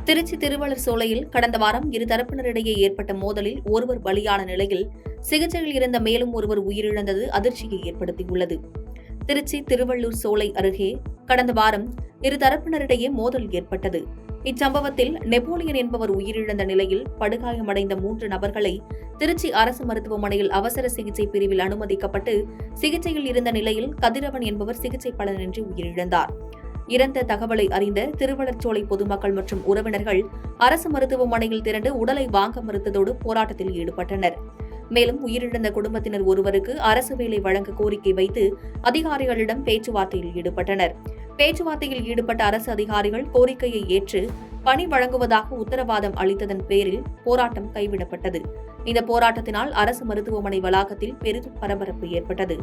திருச்சி திருவள்ளூர் சோலையில் கடந்த வாரம் இருதரப்பினரிடையே ஏற்பட்ட மோதலில் ஒருவர் பலியான நிலையில் சிகிச்சையில் இருந்த மேலும் ஒருவர் உயிரிழந்தது அதிர்ச்சியை ஏற்படுத்தியுள்ளது. திருச்சி திருவள்ளூர் சோலை அருகே கடந்த வாரம் இருதரப்பினரிடையே மோதல் ஏற்பட்டது. இச்சம்பவத்தில் நெப்போலியன் என்பவர் உயிரிழந்த நிலையில் படுகாயமடைந்த 3 நபர்களை திருச்சி அரசு மருத்துவமனையில் அவசர சிகிச்சை பிரிவில் அனுமதிக்கப்பட்டு சிகிச்சையில் இருந்த நிலையில் கதிரவன் என்பவர் சிகிச்சை பலனின்றி உயிரிழந்தார். இறந்த தகவலை அறிந்த திருவள்ளச்சோலை பொதுமக்கள் மற்றும் உறவினர்கள் அரசு மருத்துவமனையில் திரண்டு உடலை வாங்க மறுத்ததோடு போராட்டத்தில் ஈடுபட்டனர். மேலும் உயிரிழந்த குடும்பத்தினர் ஒருவருக்கு அரசு வேலை வழங்க கோரிக்கை வைத்து அதிகாரிகளிடம் பேச்சுவார்த்தையில் ஈடுபட்டனர். பேச்சுவார்த்தையில் ஈடுபட்ட அரசு அதிகாரிகள் கோரிக்கையை ஏற்று பணி வழங்குவதாக உத்தரவாதம் அளித்ததன் பேரில் போராட்டம் கைவிடப்பட்டது. இந்த போராட்டத்தினால் அரசு மருத்துவமனை வளாகத்தில் பெரிதும் பரபரப்பு ஏற்பட்டது.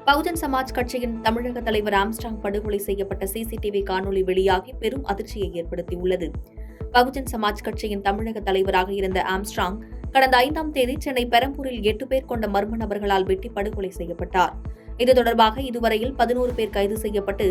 பகுஜன் சமாஜ் கட்சியின் தமிழக தலைவர் ஆம்ஸ்ட்ராங் படுகொலை செய்யப்பட்ட சிசிடிவி காணொலி வெளியாகி பெரும் அதிர்ச்சியை ஏற்படுத்தியுள்ளது. பகுஜன் சமாஜ் கட்சியின் தமிழக தலைவராக இருந்த ஆம்ஸ்ட்ராங் கடந்த 5ஆம் தேதி சென்னை பெரம்பூரில் 8 பேர் கொண்ட மர்ம நபர்களால் வெட்டி படுகொலை செய்யப்பட்டார். இது தொடர்பாக இதுவரையில் 11 பேர் கைது செய்யப்பட்டு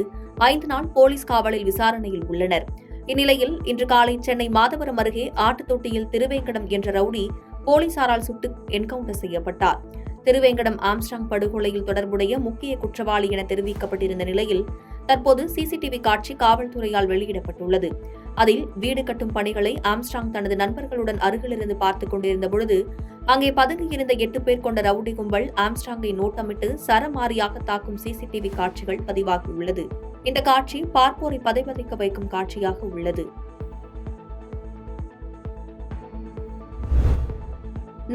5 நாள் போலீஸ் காவலில் விசாரணையில் உள்ளனர். இந்நிலையில் இன்று காலை சென்னை மாதவரம் அருகே ஆட்டுத்தொட்டியில் திருவேங்கடம் என்ற ரவுடி போலீசாரால் சுட்டு என்கவுண்டர் செய்யப்பட்டார். திருவேங்கடம் ஆம்ஸ்ட்ராங் படுகொலையில் தொடர்புடைய முக்கிய குற்றவாளி என தெரிவிக்கப்பட்டிருந்த நிலையில் தற்போது சிசிடிவி காட்சி காவல்துறையால் வெளியிடப்பட்டுள்ளது. அதில் வீடு கட்டும் பணிகளை ஆம்ஸ்ட்ராங் தனது நண்பர்களுடன் அருகிலிருந்து பார்த்துக் கொண்டிருந்த பொழுது அங்கே பதுங்கியிருந்த 8 பேர் கொண்ட ரவுடி கும்பல் ஆம்ஸ்ட்ராங்கை நோட்டமிட்டு சரமாரியாக தாக்கும் சிசிடிவி காட்சிகள் பதிவாகியுள்ளது. இந்த காட்சி பார்ப்போரை பதைபதைக்க வைக்கும் காட்சியாக உள்ளது.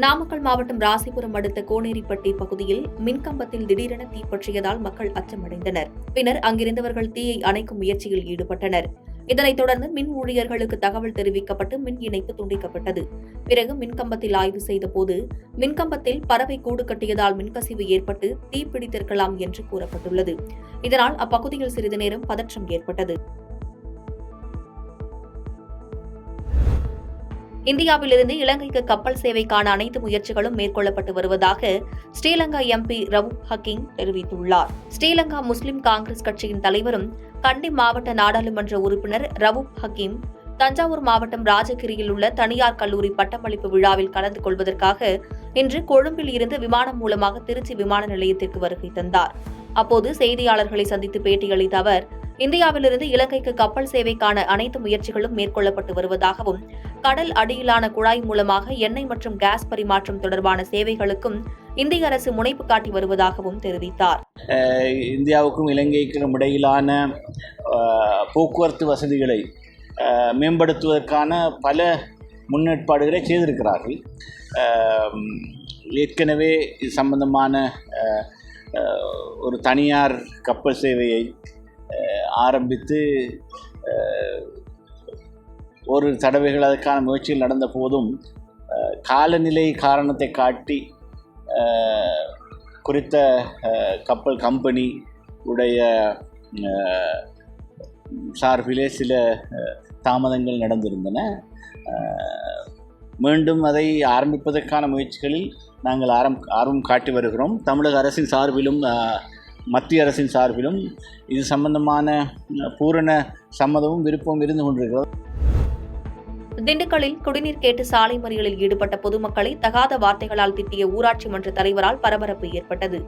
நாமக்கல் மாவட்டம் ராசிபுரம் அடுத்த கோனேரிப்பட்டி பகுதியில் மின்கம்பத்தில் திடீரென தீப்பற்றியதால் மக்கள் அச்சமடைந்தனர். பின்னர் அங்கிருந்தவர்கள் தீயை அணைக்கும் முயற்சியில் ஈடுபட்டனர். இதனைத் தொடர்ந்து மின் ஊழியர்களுக்கு தகவல் தெரிவிக்கப்பட்டு மின் இணைப்பு துண்டிக்கப்பட்டது. பிறகு மின்கம்பத்தில் ஆய்வு செய்தபோது மின்கம்பத்தில் பறவை கூடு கட்டியதால் மின்கசிவு ஏற்பட்டு தீப்பிடித்திருக்கலாம் என்று கூறப்பட்டுள்ளது. இதனால் அப்பகுதியில் சிறிது நேரம் பதற்றம் ஏற்பட்டது. இந்தியாவிலிருந்து இலங்கைக்கு கப்பல் சேவைக்கான அனைத்து முயற்சிகளும் மேற்கொள்ளப்பட்டு வருவதாக ஸ்ரீலங்கா எம்பி ரவூப் ஹக்கீம் தெரிவித்துள்ளார். ஸ்ரீலங்கா முஸ்லிம் காங்கிரஸ் கட்சியின் தலைவரும் கண்டி மாவட்ட நாடாளுமன்ற உறுப்பினர் ரவூப் ஹக்கீம் தஞ்சாவூர் மாவட்டம் ராஜகிரியில் உள்ள தனியார் கல்லூரி பட்டமளிப்பு விழாவில் கலந்து கொள்வதற்காக இன்று கொழும்பில் இருந்து விமானம் மூலமாக திருச்சி விமான நிலையத்திற்கு வருகை தந்தார். அப்போது செய்தியாளர்களை சந்தித்து பேட்டியளித்த அவர், இந்தியாவிலிருந்து இலங்கைக்கு கப்பல் சேவைக்கான அனைத்து முயற்சிகளும் மேற்கொள்ளப்பட்டு வருவதாகவும் கடல் அடியிலான குழாய் மூலமாக எண்ணெய் மற்றும் கேஸ் பரிமாற்றம் தொடர்பான சேவைகளுக்கும் இந்திய அரசு முனைப்பு காட்டி வருவதாகவும் தெரிவித்தார். இந்தியாவுக்கும் இலங்கைக்கும் இடையிலான போக்குவரத்து வசதிகளை மேம்படுத்துவதற்கான பல முன்னேற்பாடுகளை செய்திருக்கிறார்கள். ஏற்கனவே இது சம்பந்தமான ஒரு தனியார் கப்பல் சேவையை ஆரம்பித்து ஒரு தடவைகள் அதற்கான முயற்சிகள் நடந்த போதும் காலநிலை காரணத்தை காட்டி குறித்த கப்பல் கம்பெனி உடைய சார்பிலே சில தாமதங்கள் நடந்திருந்தன. மீண்டும் அதை ஆரம்பிப்பதற்கான முயற்சிகளில் நாங்கள் ஆர்வம் காட்டி வருகிறோம். தமிழக அரசின் சார்பிலும் மத்திய அரசின் சார்பிலும் இது சம்பந்தமான பூரண சம்மதமும் விருப்பமும் இருந்து கொண்டிருக்கிறது. திண்டுக்கல்லில் குடிநீர் கேட்டு சாலை மறியலில் ஈடுபட்ட பொதுமக்களை தகாத வார்த்தைகளால் திட்டிய ஊராட்சி மன்ற தலைவரால் பரபரப்பு ஏற்பட்டது.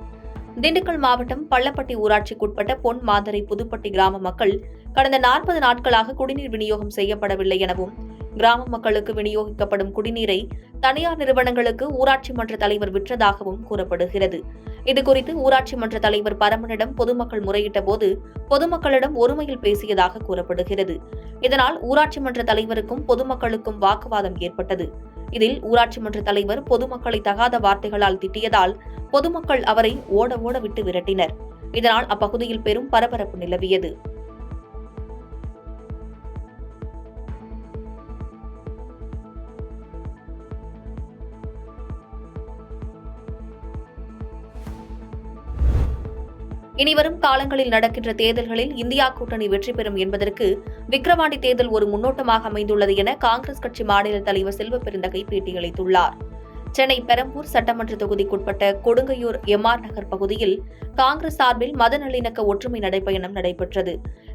திண்டுக்கல் மாவட்டம் பள்ளப்பட்டி ஊராட்சிக்குட்பட்ட பொன் மாந்தரை புதுப்பட்டி கிராம மக்கள் கடந்த 40 நாட்களாக குடிநீர் விநியோகம் செய்யப்படவில்லை எனவும் கிராம மக்களுக்கு விநியோகிக்கப்படும் குடிநீரை தனியார் நிறுவனங்களுக்கு ஊராட்சி மன்ற தலைவர் விற்றதாகவும் கூறப்படுகிறது. இதுகுறித்து ஊராட்சி மன்ற தலைவர் பரமனிடம் பொதுமக்கள் முறையிட்ட போது பொதுமக்களிடம் ஒருமையில் பேசியதாக கூறப்படுகிறது. இதனால் ஊராட்சி மன்ற தலைவருக்கும் பொதுமக்களுக்கும் வாக்குவாதம் ஏற்பட்டது. இதில் ஊராட்சி மன்ற தலைவர் பொதுமக்களை தகாத வார்த்தைகளால் திட்டியதால் பொதுமக்கள் அவரை ஓட ஓட விட்டு விரட்டினர். இதனால் அப்பகுதியில் பெரும் பரபரப்பு நிலவியது. இனிவரும் காலங்களில் நடக்கின்ற தேர்தல்களில் இந்தியா கூட்டணி வெற்றி பெறும் என்பதற்கு விக்கிரவாண்டி தேர்தல் ஒரு முன்னோட்டமாக அமைந்துள்ளது என காங்கிரஸ் கட்சி மாநில தலைவர் செல்வ பெருந்தகை பேட்டியளித்துள்ளார். சென்னை பெரம்பூர் சட்டமன்ற தொகுதிக்குட்பட்ட கொடுங்கையூர் எம்ஆர் நகர் பகுதியில் காங்கிரஸ் சார்பில் மத நல்லிணக்க ஒற்றுமை நடைபயணம் நடைபெற்றது.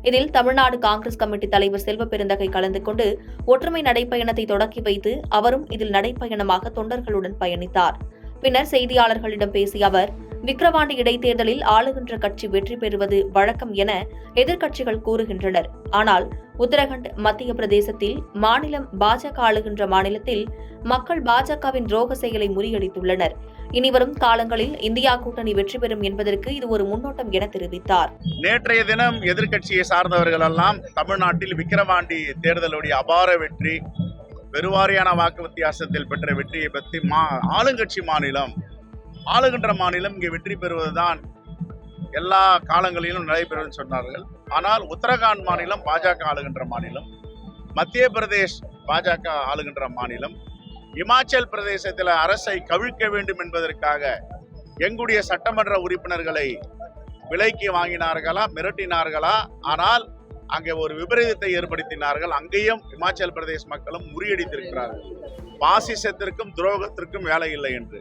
இதில் தமிழ்நாடு காங்கிரஸ் கமிட்டி தலைவர் செல்வ பெருந்தகை கலந்து கொண்டு ஒற்றுமை நடைபயணத்தை தொடக்கி வைத்து அவரும் இதில் நடைபயணமாக தொண்டர்களுடன் பயணித்தார். பின்னர் செய்தியாளர்களிடம் பேசிய அவர், விக்கிரவாண்டி இடைத்தேர்தலில் ஆளுகின்ற கட்சி வெற்றி பெறுவது வழக்கம் என எதிர்க்கட்சிகள் கூறுகின்றனர். ஆனால் உத்தரகண்ட் மத்திய பிரதேசத்தில் மாநிலம் பாஜக ஆளுகின்ற மாநிலத்தில் மக்கள் பாஜகவின் துரோக செயலை முறியடித்துள்ளனர். இனிவரும் காலங்களில் இந்தியா கூட்டணி வெற்றி பெறும் என்பதற்கு இது ஒரு முன்னோட்டம் என தெரிவித்தார். நேற்றைய தினம் எதிர்க்கட்சியை சார்ந்தவர்கள் எல்லாம் தமிழ்நாட்டில் விக்கிரவாண்டி தேர்தலுடைய அபார வெற்றி, பெருவாரியான வாக்கு வித்தியாசத்தில் பெற்ற வெற்றியை பற்றி ஆளுங்கட்சி மாநிலம், ஆளுகின்ற மாநிலம் இங்கே வெற்றி பெறுவதுதான் எல்லா காலங்களிலும் நடைபெறும் சொன்னார்கள். ஆனால் உத்தரகாண்ட் மாநிலம் பாஜக ஆளுகின்ற மாநிலம், மத்திய பிரதேஷ் பாஜக ஆளுகின்ற மாநிலம், இமாச்சல் பிரதேசத்தில் அரசை கவிழ்க்க வேண்டும் என்பதற்காக எங்களுடைய சட்டமன்ற உறுப்பினர்களை விலைக்கு வாங்கினார்களா, மிரட்டினார்களா? ஆனால் அங்கே ஒரு விபரீதத்தை ஏற்படுத்தினார்கள். அங்கேயும் இமாச்சல் பிரதேச மக்களும் முறியடித்திருக்கிறார்கள். பாசிசத்திற்கும் துரோகத்திற்கும் வேலை இல்லை என்று.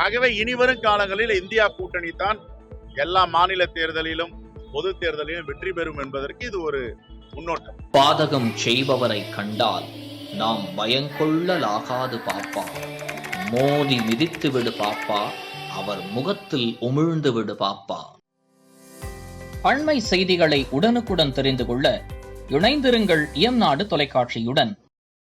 ஆகவே இனிவரும் காலங்களில் இந்தியா கூட்டணி தான் எல்லா மாநில தேர்தலிலும் பொது தேர்தலிலும் வெற்றி பெறும் என்பதற்கு இது ஒரு முன்னோட்டம். பாதகம் செய்பவரை கண்டால் நாம் பயங்கொள்ளலாகாது பாப்பா, மோதி மிதித்து விடு பாப்பா, அவர் முகத்தில் உமிழ்ந்து விடு பாப்பா. அண்மை செய்திகளை உடனுக்குடன் தெரிந்து கொள்ள இணைந்திருங்கள் இயம்நாடு தொலைக்காட்சியுடன்.